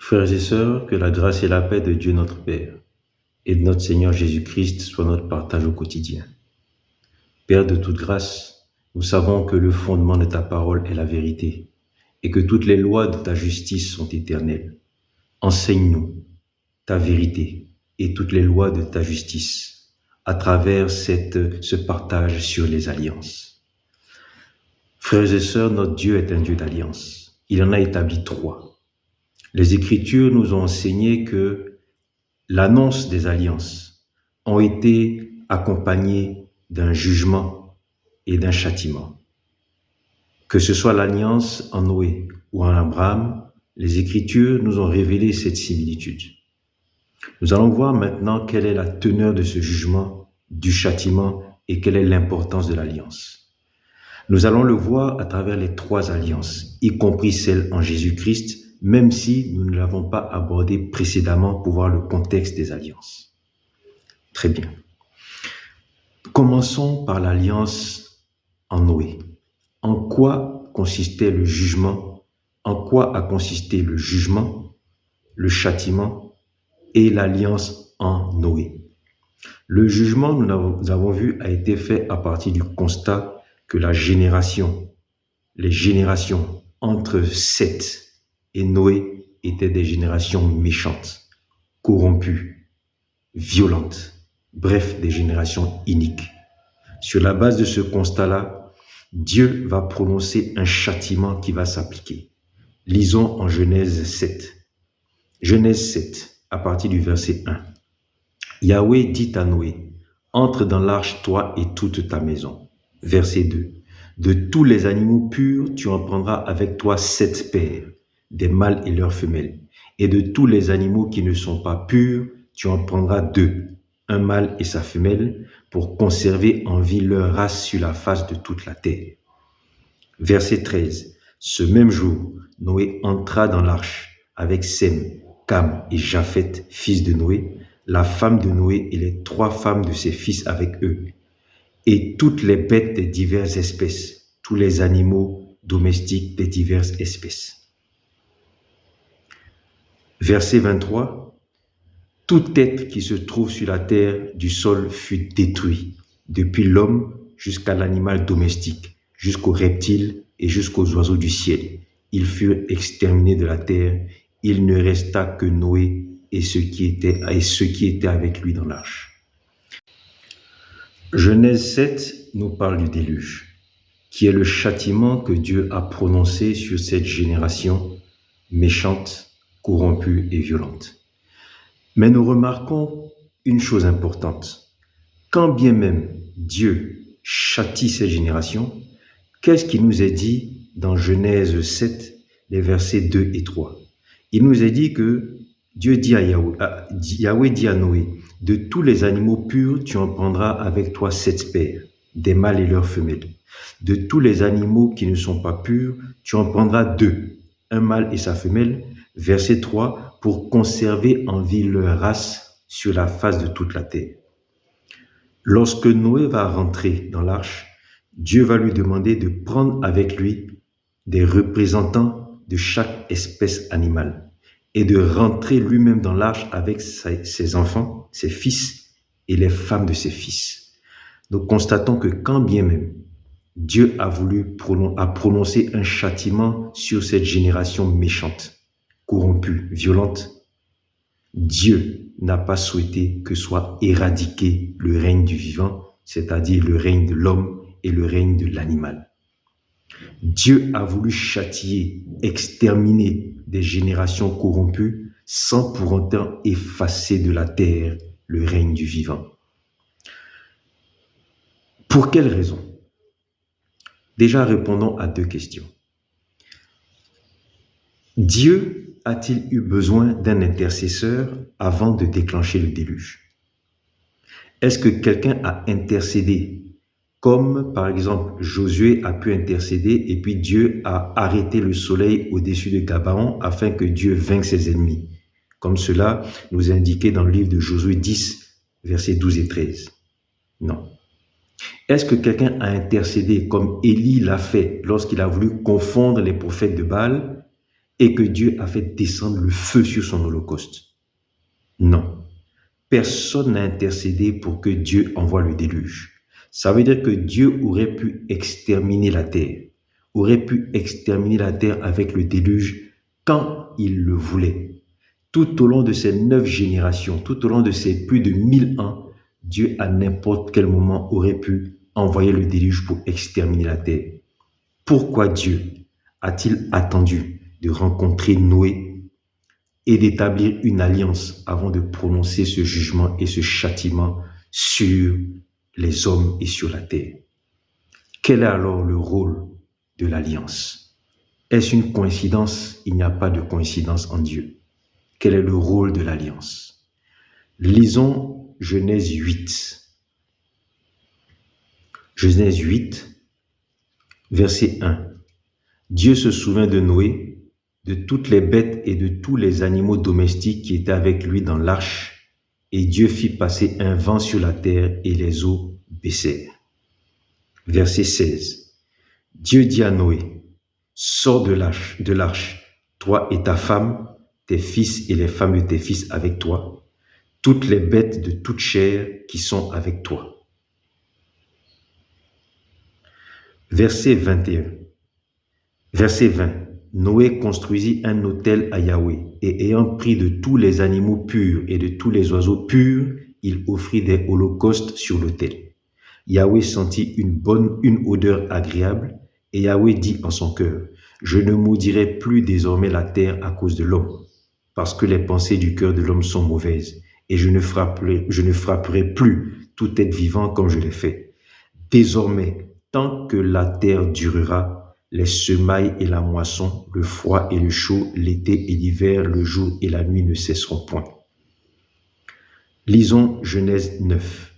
Frères et sœurs, que la grâce et la paix de Dieu notre Père et de notre Seigneur Jésus-Christ soient notre partage au quotidien. Père de toute grâce, nous savons que le fondement de ta parole est la vérité et que toutes les lois de ta justice sont éternelles. Enseigne-nous ta vérité et toutes les lois de ta justice à travers ce partage sur les alliances. Frères et sœurs, notre Dieu est un Dieu d'alliance. Il en a établi 3. Les Écritures nous ont enseigné que l'annonce des alliances ont été accompagnées d'un jugement et d'un châtiment. Que ce soit l'alliance en Noé ou en Abraham, les Écritures nous ont révélé cette similitude. Nous allons voir maintenant quelle est la teneur de ce jugement, du châtiment et quelle est l'importance de l'alliance. Nous allons le voir à travers les 3 alliances, y compris celle en Jésus-Christ, même si nous ne l'avons pas abordé précédemment pour voir le contexte des alliances. Très bien. Commençons par l'alliance en Noé. En quoi consistait le jugement? En quoi a consisté le jugement, le châtiment et l'alliance en Noé? Le jugement, nous avons vu, a été fait à partir du constat que les générations entre Seth et Noé étaient des générations méchantes, corrompues, violentes, bref, des générations iniques. Sur la base de ce constat-là, Dieu va prononcer un châtiment qui va s'appliquer. Lisons en Genèse 7. Genèse 7, à partir du verset 1. Yahweh dit à Noé, « Entre dans l'arche, toi et toute ta maison. » Verset 2. « De tous les animaux purs, tu en prendras avec toi 7 paires, des mâles et leurs femelles. Et de tous les animaux qui ne sont pas purs, tu en prendras 2, un mâle et sa femelle, pour conserver en vie leur race sur la face de toute la terre. » Verset 13. Ce même jour, Noé entra dans l'arche avec Sem, Cam et Japheth, fils de Noé, la femme de Noé et les 3 femmes de ses fils avec eux, et toutes les bêtes des diverses espèces, tous les animaux domestiques des diverses espèces. Verset 23. Tout être qui se trouve sur la terre du sol fut détruit, depuis l'homme jusqu'à l'animal domestique, jusqu'aux reptiles et jusqu'aux oiseaux du ciel. Ils furent exterminés de la terre. Il ne resta que Noé et ceux qui étaient avec lui dans l'arche. Genèse 7 nous parle du déluge, qui est le châtiment que Dieu a prononcé sur cette génération méchante, corrompue et violente. Mais nous remarquons une chose importante. Quand bien même Dieu châtie cette génération, qu'est-ce qui nous est dit dans Genèse 7, les versets 2 et 3? Il nous est dit que Dieu dit à Yahweh dit à Noé, « De tous les animaux purs, tu en prendras avec toi 7 paires, des mâles et leurs femelles. De tous les animaux qui ne sont pas purs, tu en prendras 2, un mâle et sa femelle. » Verset 3, pour conserver en vie leur race sur la face de toute la terre. Lorsque Noé va rentrer dans l'arche, Dieu va lui demander de prendre avec lui des représentants de chaque espèce animale et de rentrer lui-même dans l'arche avec ses enfants, ses fils et les femmes de ses fils. Nous constatons que quand bien même Dieu a prononcé un châtiment sur cette génération méchante, corrompue, violente, Dieu n'a pas souhaité que soit éradiqué le règne du vivant, c'est-à-dire le règne de l'homme et le règne de l'animal. Dieu a voulu châtier, exterminer des générations corrompues sans pour autant effacer de la terre le règne du vivant. Pour quelle raison? Déjà, répondons à 2 questions. Dieu a-t-il eu besoin d'un intercesseur avant de déclencher le déluge? Est-ce que quelqu'un a intercédé, comme par exemple Josué a pu intercéder et puis Dieu a arrêté le soleil au-dessus de Gabaon afin que Dieu vainque ses ennemis, comme cela nous est indiqué dans le livre de Josué 10, versets 12 et 13? Non. Est-ce que quelqu'un a intercédé comme Élie l'a fait lorsqu'il a voulu confondre les prophètes de Baal et que Dieu a fait descendre le feu sur son holocauste. Non. Personne n'a intercédé pour que Dieu envoie le déluge. Ça veut dire que Dieu aurait pu exterminer la terre, avec le déluge quand il le voulait. Tout au long de ces 9 générations, tout au long de ces plus de 1000 ans, Dieu à n'importe quel moment aurait pu envoyer le déluge pour exterminer la terre. Pourquoi Dieu a-t-il attendu de rencontrer Noé et d'établir une alliance avant de prononcer ce jugement et ce châtiment sur les hommes et sur la terre? Quel est alors le rôle de l'alliance? Est-ce une coïncidence? Il n'y a pas de coïncidence en Dieu. Quel est le rôle de l'alliance? Lisons Genèse 8. Genèse 8, verset 1. Dieu se souvint de Noé, de toutes les bêtes et de tous les animaux domestiques qui étaient avec lui dans l'arche, et Dieu fit passer un vent sur la terre et les eaux baissèrent. Verset 16. Dieu dit à Noé, sors de l'arche, toi et ta femme, tes fils et les femmes de tes fils avec toi, toutes les bêtes de toute chair qui sont avec toi. Verset 21. Verset 20. Noé construisit un autel à Yahweh, et ayant pris de tous les animaux purs et de tous les oiseaux purs, il offrit des holocaustes sur l'autel. Yahweh sentit une odeur agréable, et Yahweh dit en son cœur, je ne maudirai plus désormais la terre à cause de l'homme, parce que les pensées du cœur de l'homme sont mauvaises, et je ne frapperai plus tout être vivant comme je l'ai fait. Désormais, tant que la terre durera, les semailles et la moisson, le froid et le chaud, l'été et l'hiver, le jour et la nuit ne cesseront point. Lisons Genèse 9.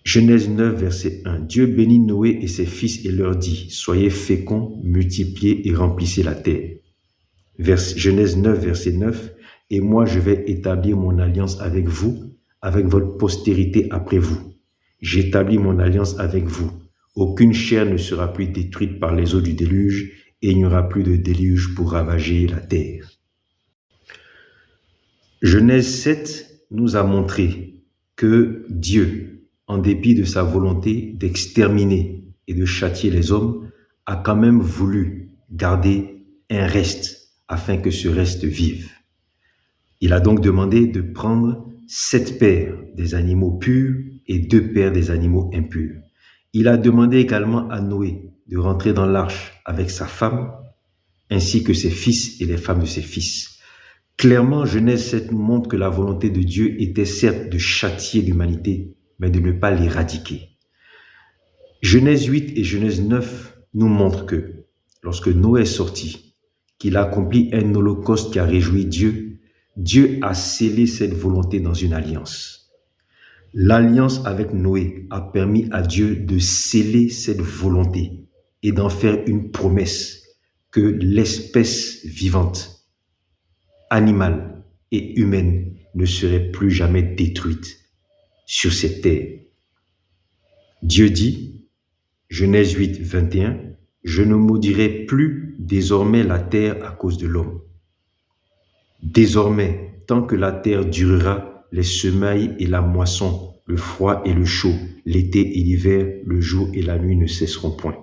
Genèse 9, verset 1. Dieu bénit Noé et ses fils et leur dit, soyez féconds, multipliez et remplissez la terre. Genèse 9, verset 9. Et moi je vais établir mon alliance avec vous, avec votre postérité après vous. J'établis mon alliance avec vous. Aucune chair ne sera plus détruite par les eaux du déluge, et il n'y aura plus de déluge pour ravager la terre. Genèse 7 nous a montré que Dieu, en dépit de sa volonté d'exterminer et de châtier les hommes, a quand même voulu garder un reste afin que ce reste vive. Il a donc demandé de prendre 7 paires des animaux purs et 2 paires des animaux impurs. Il a demandé également à Noé de rentrer dans l'arche avec sa femme, ainsi que ses fils et les femmes de ses fils. Clairement, Genèse 7 nous montre que la volonté de Dieu était certes de châtier l'humanité, mais de ne pas l'éradiquer. Genèse 8 et Genèse 9 nous montrent que lorsque Noé est sorti, qu'il a accompli un holocauste qui a réjoui Dieu, Dieu a scellé cette volonté dans une alliance. L'alliance avec Noé a permis à Dieu de sceller cette volonté et d'en faire une promesse que l'espèce vivante, animale et humaine ne serait plus jamais détruite sur cette terre. Dieu dit, Genèse 8, 21, « Je ne maudirai plus désormais la terre à cause de l'homme. Désormais, tant que la terre durera, les semailles et la moisson, le froid et le chaud, l'été et l'hiver, le jour et la nuit ne cesseront point. »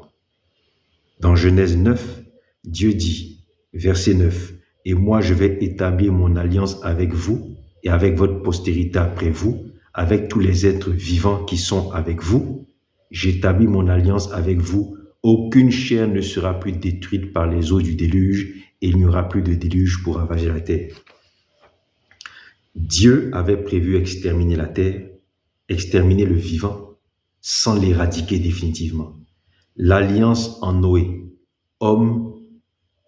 Dans Genèse 9, Dieu dit, verset 9, « Et moi je vais établir mon alliance avec vous et avec votre postérité après vous, avec tous les êtres vivants qui sont avec vous. J'établis mon alliance avec vous. Aucune chair ne sera plus détruite par les eaux du déluge et il n'y aura plus de déluge pour ravager la terre. » Dieu avait prévu exterminer la terre, exterminer le vivant, sans l'éradiquer définitivement. L'alliance en Noé, homme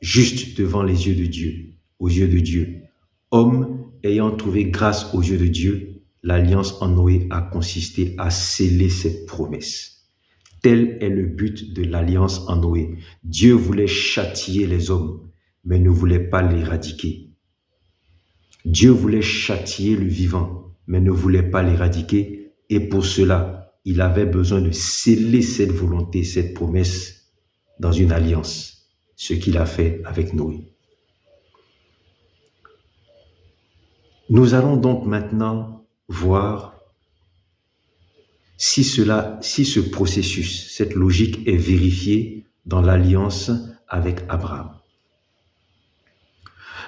juste devant les yeux de Dieu, aux yeux de Dieu, homme ayant trouvé grâce aux yeux de Dieu, l'alliance en Noé a consisté à sceller cette promesse. Tel est le but de l'alliance en Noé. Dieu voulait châtier les hommes, mais ne voulait pas l'éradiquer. Dieu voulait châtier le vivant, mais ne voulait pas l'éradiquer, et pour cela, il avait besoin de sceller cette volonté, cette promesse dans une alliance, ce qu'il a fait avec Noé. Nous allons donc maintenant voir si ce processus, cette logique est vérifiée dans l'alliance avec Abraham.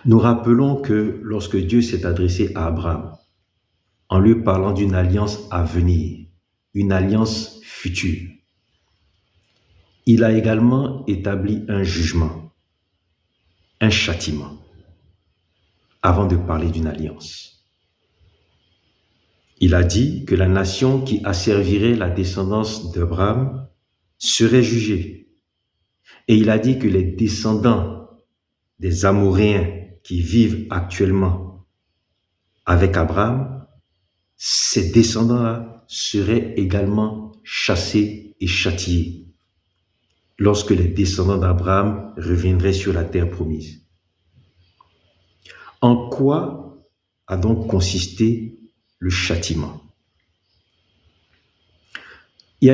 Nous rappelons que lorsque Dieu s'est adressé à Abraham, en lui parlant d'une alliance à venir, une alliance future, il a également établi un jugement, un châtiment, avant de parler d'une alliance. Il a dit que la nation qui asservirait la descendance d'Abraham serait jugée. Et il a dit que les descendants des Amoréens qui vivent actuellement avec Abraham, ces descendants-là seraient également chassés et châtiés lorsque les descendants d'Abraham reviendraient sur la terre promise. En quoi a donc consisté le châtiment? Il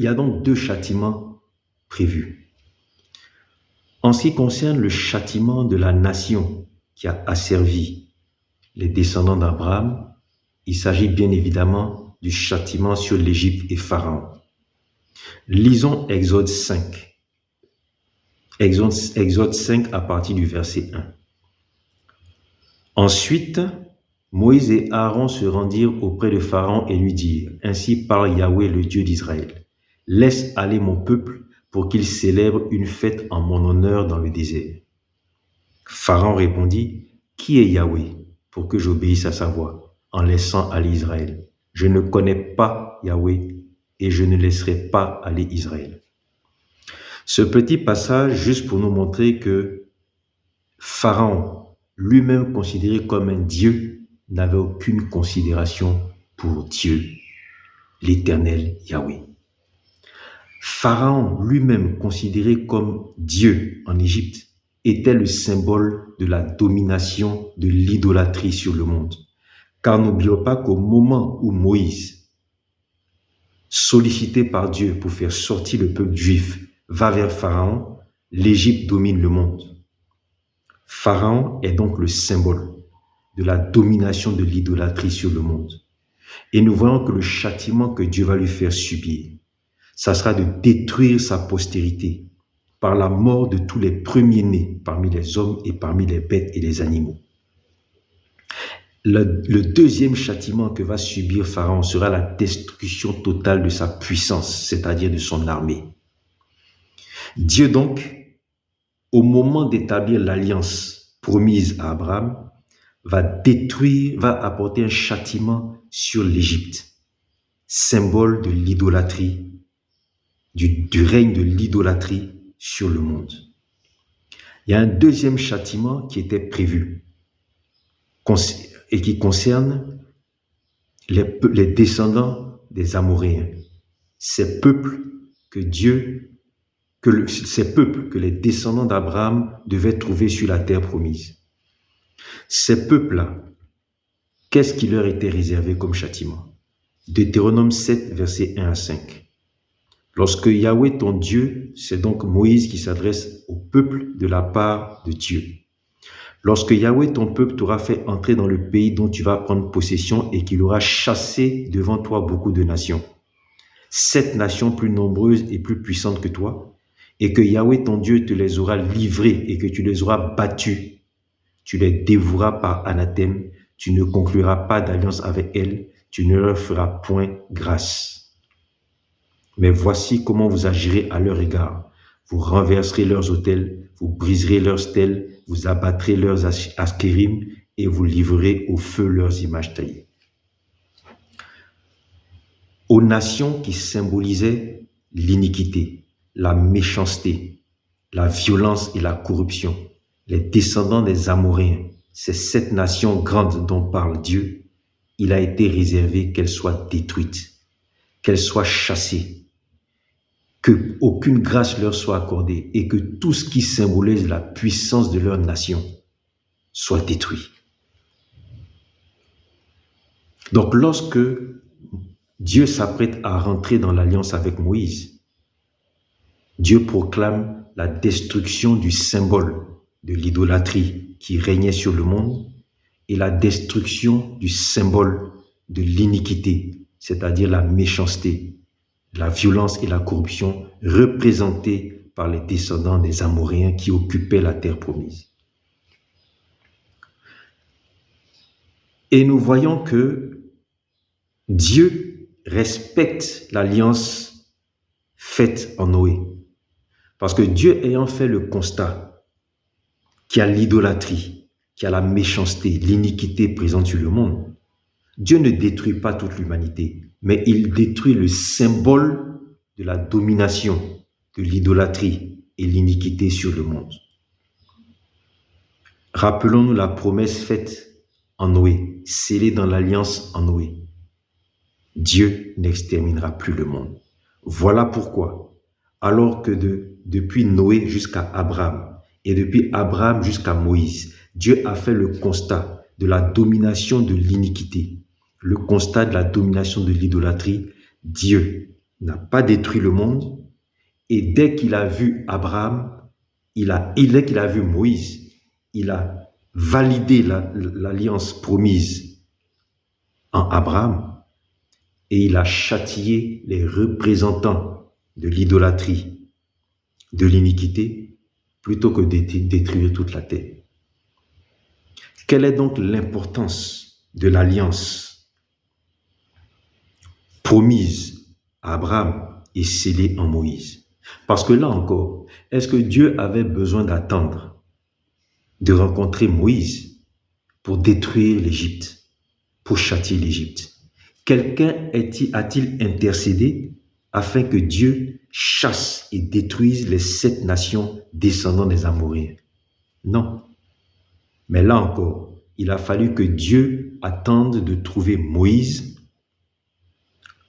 y a donc deux châtiments prévus. En ce qui concerne le châtiment de la nation qui a asservi les descendants d'Abraham, il s'agit bien évidemment du châtiment sur l'Égypte et Pharaon. Lisons Exode 5. Exode 5 à partir du verset 1. Ensuite, Moïse et Aaron se rendirent auprès de Pharaon et lui dirent, « Ainsi parle Yahweh, le Dieu d'Israël. Laisse aller mon peuple pour qu'il célèbre une fête en mon honneur dans le désert. » Pharaon répondit, « Qui est Yahweh pour que j'obéisse à sa voix en laissant aller Israël? Je ne connais pas Yahweh et je ne laisserai pas aller Israël. » Ce petit passage, juste pour nous montrer que Pharaon, lui-même considéré comme un Dieu, n'avait aucune considération pour Dieu, l'Éternel Yahweh. Pharaon, lui-même considéré comme Dieu en Égypte, était le symbole de la domination de l'idolâtrie sur le monde. Car n'oublions pas qu'au moment où Moïse, sollicité par Dieu pour faire sortir le peuple juif, va vers Pharaon, l'Égypte domine le monde. Pharaon est donc le symbole de la domination de l'idolâtrie sur le monde. Et nous voyons que le châtiment que Dieu va lui faire subir, ça sera de détruire sa postérité par la mort de tous les premiers-nés parmi les hommes et parmi les bêtes et les animaux. Le deuxième châtiment que va subir Pharaon sera la destruction totale de sa puissance, c'est-à-dire de son armée. Dieu donc, au moment d'établir l'alliance promise à Abraham, va apporter un châtiment sur l'Égypte, symbole de l'idolâtrie, du règne de l'idolâtrie sur le monde. Il y a un deuxième châtiment qui était prévu et qui concerne les descendants des Amoréens, ces peuples que les descendants d'Abraham devaient trouver sur la terre promise. Ces peuples-là, qu'est-ce qui leur était réservé comme châtiment? Deutéronome 7, versets 1 à 5. Lorsque Yahweh ton Dieu, c'est donc Moïse qui s'adresse au peuple de la part de Dieu. Lorsque Yahweh ton peuple t'aura fait entrer dans le pays dont tu vas prendre possession et qu'il aura chassé devant toi beaucoup de nations, 7 nations plus nombreuses et plus puissantes que toi, et que Yahweh ton Dieu te les aura livrées et que tu les auras battus, tu les dévoueras par anathème, tu ne concluras pas d'alliance avec elles, tu ne leur feras point grâce. Mais voici comment vous agirez à leur égard. Vous renverserez leurs autels, vous briserez leurs stèles, vous abattrez leurs askérim et vous livrerez au feu leurs images taillées. Aux nations qui symbolisaient l'iniquité, la méchanceté, la violence et la corruption, les descendants des Amoréens, ces 7 nations grandes dont parle Dieu, il a été réservé qu'elles soient détruites, qu'elles soient chassées, que aucune grâce leur soit accordée et que tout ce qui symbolise la puissance de leur nation soit détruit. Donc lorsque Dieu s'apprête à rentrer dans l'alliance avec Moïse, Dieu proclame la destruction du symbole de l'idolâtrie qui régnait sur le monde et la destruction du symbole de l'iniquité, c'est-à-dire la méchanceté, la violence et la corruption représentées par les descendants des Amoréens qui occupaient la terre promise. Et nous voyons que Dieu respecte l'alliance faite en Noé. Parce que Dieu ayant fait le constat qu'il y a l'idolâtrie, qu'il y a la méchanceté, l'iniquité présente sur le monde, Dieu ne détruit pas toute l'humanité, mais il détruit le symbole de la domination, de l'idolâtrie et l'iniquité sur le monde. Rappelons-nous la promesse faite en Noé, scellée dans l'alliance en Noé. Dieu n'exterminera plus le monde. Voilà pourquoi, alors que depuis Noé jusqu'à Abraham et depuis Abraham jusqu'à Moïse, Dieu a fait le constat de la domination de l'iniquité, le constat de la domination de l'idolâtrie. Dieu n'a pas détruit le monde et dès qu'il a vu Abraham, dès qu'il a vu Moïse, il a validé l'alliance promise en Abraham et il a châtié les représentants de l'idolâtrie, de l'iniquité, plutôt que de détruire toute la terre. Quelle est donc l'importance de l'alliance promise à Abraham et scellée en Moïse? Parce que là encore, est-ce que Dieu avait besoin d'attendre de rencontrer Moïse pour détruire l'Égypte, pour châtier l'Égypte? Quelqu'un a-t-il intercédé afin que Dieu chasse et détruise les 7 nations descendants des Amoréens? Non. Mais là encore, il a fallu que Dieu attende de trouver Moïse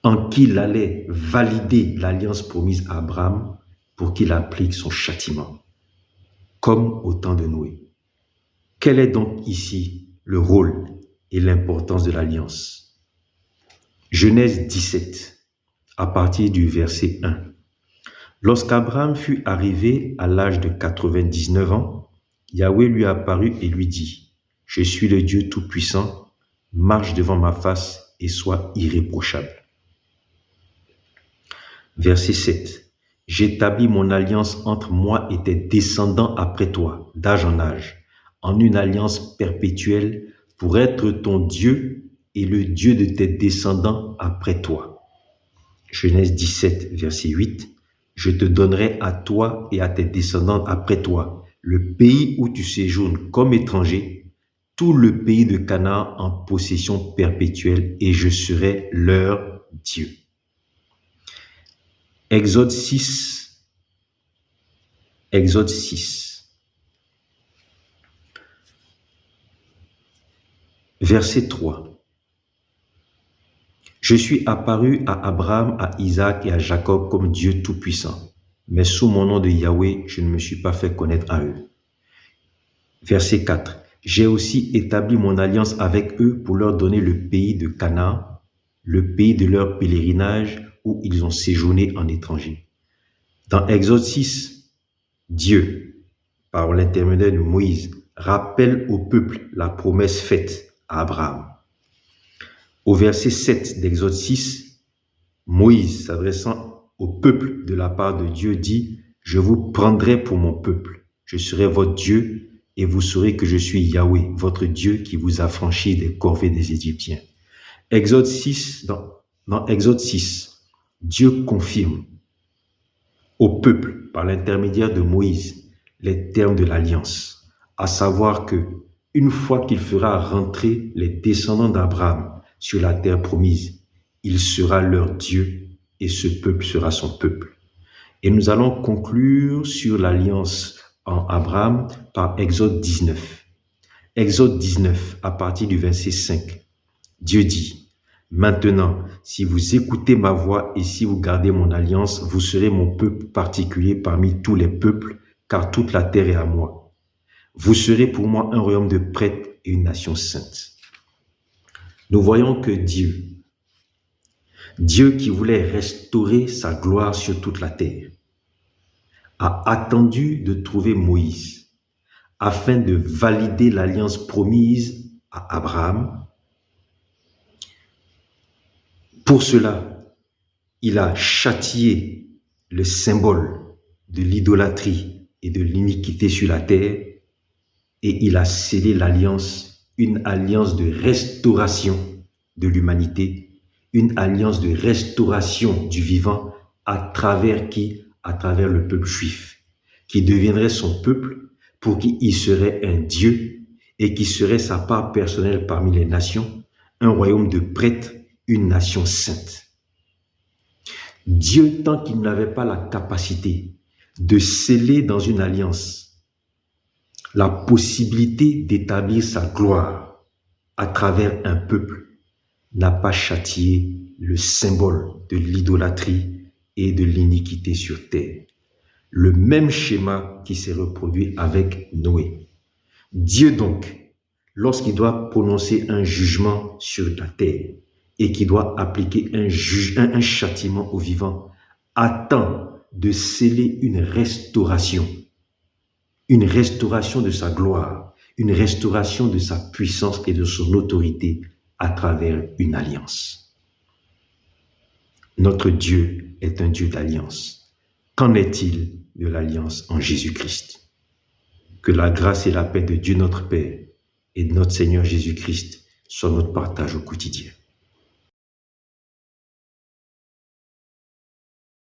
en qui il allait valider l'alliance promise à Abraham pour qu'il applique son châtiment, comme au temps de Noé. Quel est donc ici le rôle et l'importance de l'alliance? Genèse 17, à partir du verset 1. Lorsqu'Abraham fut arrivé à l'âge de 99 ans, Yahweh lui apparut et lui dit, « Je suis le Dieu Tout-Puissant, marche devant ma face et sois irréprochable. » Verset 7. « J'établis mon alliance entre moi et tes descendants après toi, d'âge en âge, en une alliance perpétuelle pour être ton Dieu et le Dieu de tes descendants après toi. » Genèse 17, verset 8. « Je te donnerai à toi et à tes descendants après toi le pays où tu séjournes comme étranger, tout le pays de Canaan en possession perpétuelle, et je serai leur Dieu. » Exode 6. Exode 6. Verset 3. « Je suis apparu à Abraham, à Isaac et à Jacob comme Dieu Tout-Puissant. Mais sous mon nom de Yahweh, je ne me suis pas fait connaître à eux. » Verset 4. « J'ai aussi établi mon alliance avec eux pour leur donner le pays de Canaan, le pays de leur pèlerinage où ils ont séjourné en étranger. » Dans Exode 6, Dieu, par l'intermédiaire de Moïse, rappelle au peuple la promesse faite à Abraham. Au verset 7 d'Exode 6, Moïse, s'adressant au peuple de la part de Dieu, dit « Je vous prendrai pour mon peuple, je serai votre Dieu et vous saurez que je suis Yahweh, votre Dieu qui vous a franchi des corvées des Égyptiens. » Exode 6, dans Exode 6, Dieu confirme au peuple, par l'intermédiaire de Moïse, les termes de l'alliance, à savoir que une fois qu'il fera rentrer les descendants d'Abraham sur la terre promise, il sera leur Dieu et ce peuple sera son peuple. Et nous allons conclure sur l'alliance en Abraham par Exode 19. Exode 19, à partir du verset 5. Dieu dit, « Maintenant, si vous écoutez ma voix et si vous gardez mon alliance, vous serez mon peuple particulier parmi tous les peuples, car toute la terre est à moi. Vous serez pour moi un royaume de prêtres et une nation sainte. » Nous voyons que Dieu qui voulait restaurer sa gloire sur toute la terre, a attendu de trouver Moïse afin de valider l'alliance promise à à Abraham. Pour cela, il a châtié le symbole de l'idolâtrie et de l'iniquité sur la terre et il a scellé l'alliance, une alliance de restauration de l'humanité, une alliance de restauration du vivant à travers qui? À travers le peuple juif, qui deviendrait son peuple, pour qui il serait un Dieu et qui serait sa part personnelle parmi les nations, un royaume de prêtres, une nation sainte. Dieu, tant qu'il n'avait pas la capacité de sceller dans une alliance la possibilité d'établir sa gloire à travers un peuple, n'a pas châtié le symbole de l'idolâtrie et de l'iniquité sur terre. Le même schéma qui s'est reproduit avec Noé. Dieu donc, lorsqu'il doit prononcer un jugement sur la terre et qu'il doit appliquer un châtiment aux vivants, attend de sceller une restauration de sa gloire, une restauration de sa puissance et de son autorité à travers une alliance. Notre Dieu est un Dieu d'alliance. Qu'en est-il de l'alliance en Jésus-Christ? Que la grâce et la paix de Dieu notre Père et de notre Seigneur Jésus-Christ soient notre partage au quotidien.